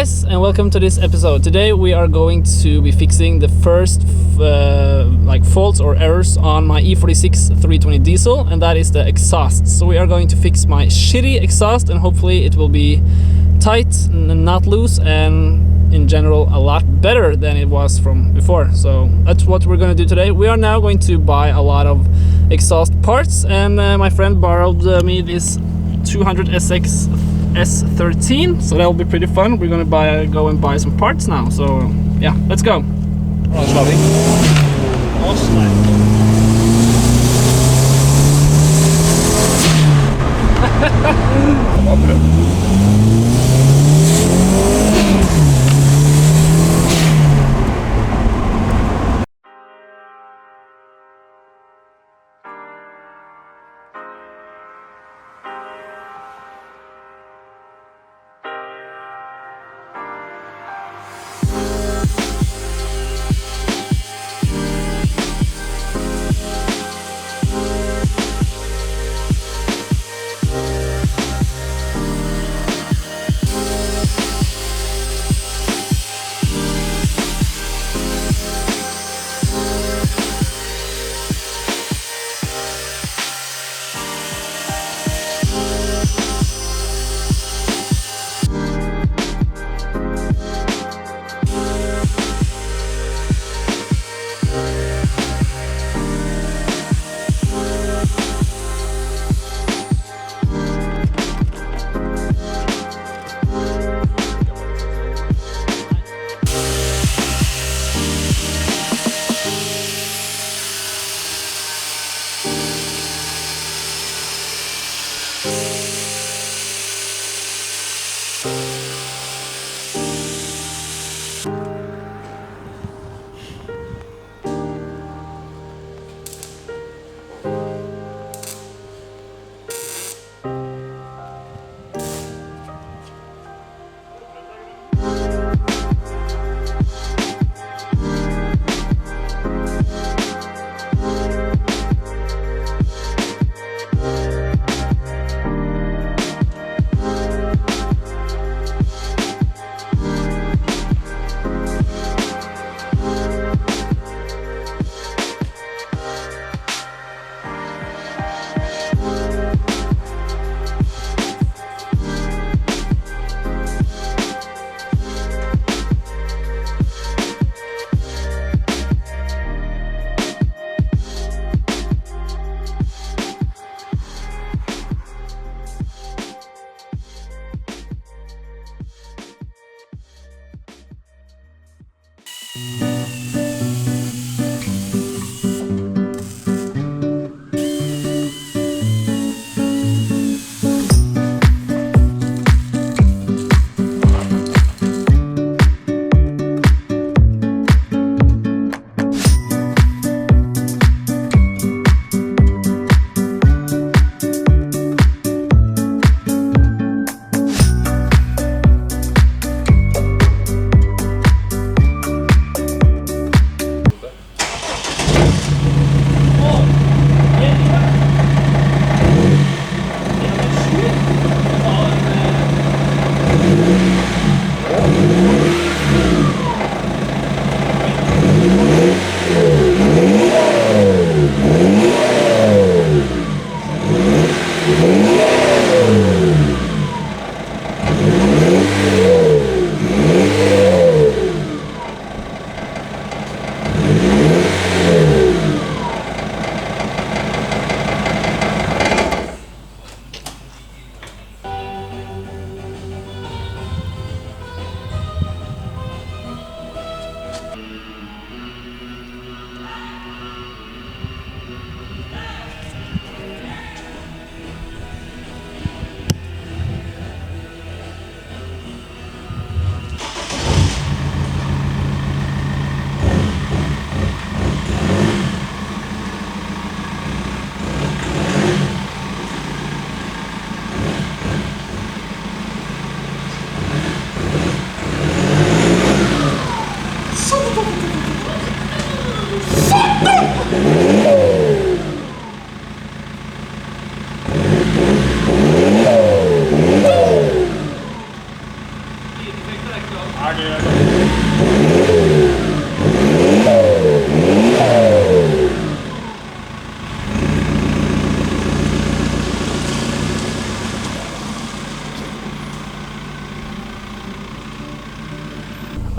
guys, and welcome to this episode. Today we are going to be fixing the first faults or errors on my E46 320 diesel, and that is the exhaust. So we are going to fix my shitty exhaust, and hopefully it will be tight and not loose, and in general a lot better than it was from before. So that's what we're going to do today. We are now going to buy a lot of exhaust parts, and my friend borrowed me this 200 SX S13, so that will be pretty fun. We're gonna go and buy some parts now. So yeah, let's go.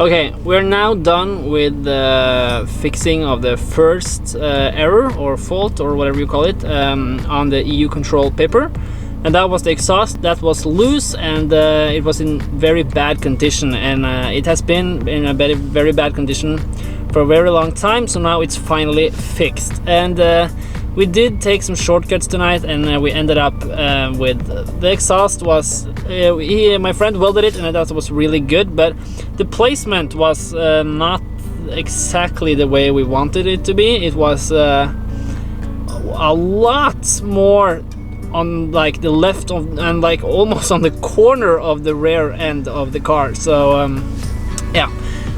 Okay, we're now done with the fixing of the first error or fault or whatever you call it on the EU control paper, and that was the exhaust that was loose, and it was in very bad condition, and it has been in a very bad condition for a very long time. So now it's finally fixed, and we did take some shortcuts tonight, and we ended up with the exhaust was my friend welded it, and I thought it was really good, but the placement was not exactly the way we wanted it to be. It was a lot more on like the left of, and like almost on the corner of the rear end of the car. So yeah,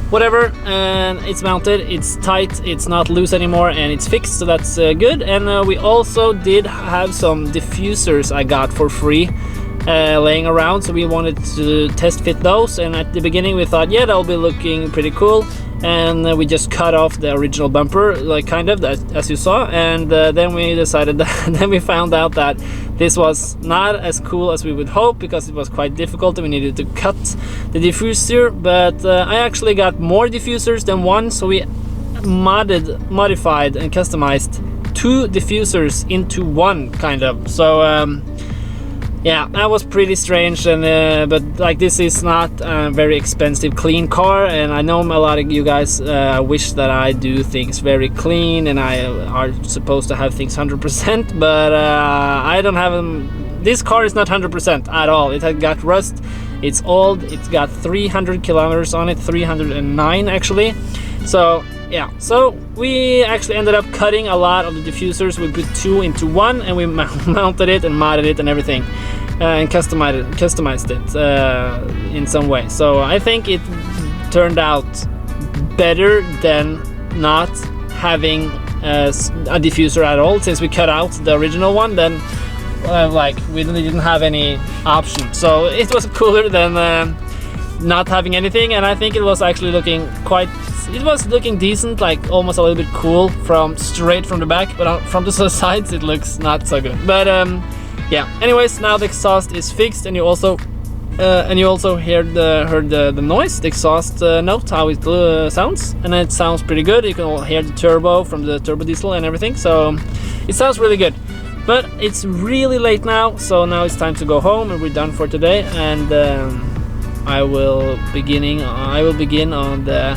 whatever, and it's mounted, it's tight, it's not loose anymore, and it's fixed, so that's good. And we also did have some diffusers I got for free laying around, so we wanted to test fit those, and at the beginning we thought, yeah, that'll be looking pretty cool, and we just cut off the original bumper, like kind of as you saw, and then we decided that then we found out that this was not as cool as we would hope, because it was quite difficult and we needed to cut the diffuser. But I actually got more diffusers than one, so we modified and customized 2 diffusers into one, kind of. So yeah, that was pretty strange, and but like, this is not a very expensive clean car, and I know a lot of you guys wish that I do things very clean and I are supposed to have things 100%, but I don't have them. This car is not 100% at all. It had got rust, it's old, it's got 300 kilometers on it, 309 actually. So yeah, so we actually ended up cutting a lot of the diffusers. We put 2 into one, and we mounted it and modded it and everything, and customized it in some way. So I think it turned out better than not having a diffuser at all, since we cut out the original one. Then like, we didn't have any option, so it was cooler than not having anything. And I think it was actually looking it was looking decent, like almost a little bit cool straight from the back, but from the sides it looks not so good. But yeah, anyways, now the exhaust is fixed, and you also heard the noise, the exhaust note, how it sounds, and it sounds pretty good. You can hear the turbo from the turbo diesel and everything, so it sounds really good. But it's really late now, so now it's time to go home, and we're done for today. And I will begin on the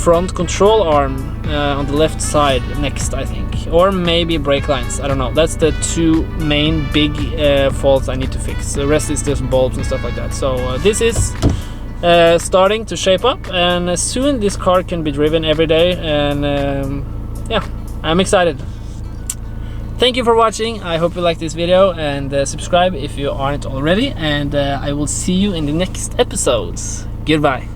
front control arm on the left side next, I think, or maybe brake lines, I don't know. That's the 2 main big faults I need to fix. The rest is just bulbs and stuff like that. So this is starting to shape up, and soon this car can be driven every day, and yeah, I'm excited. Thank you for watching. I hope you liked this video, and subscribe if you aren't already, and I will see you in the next episodes. Goodbye.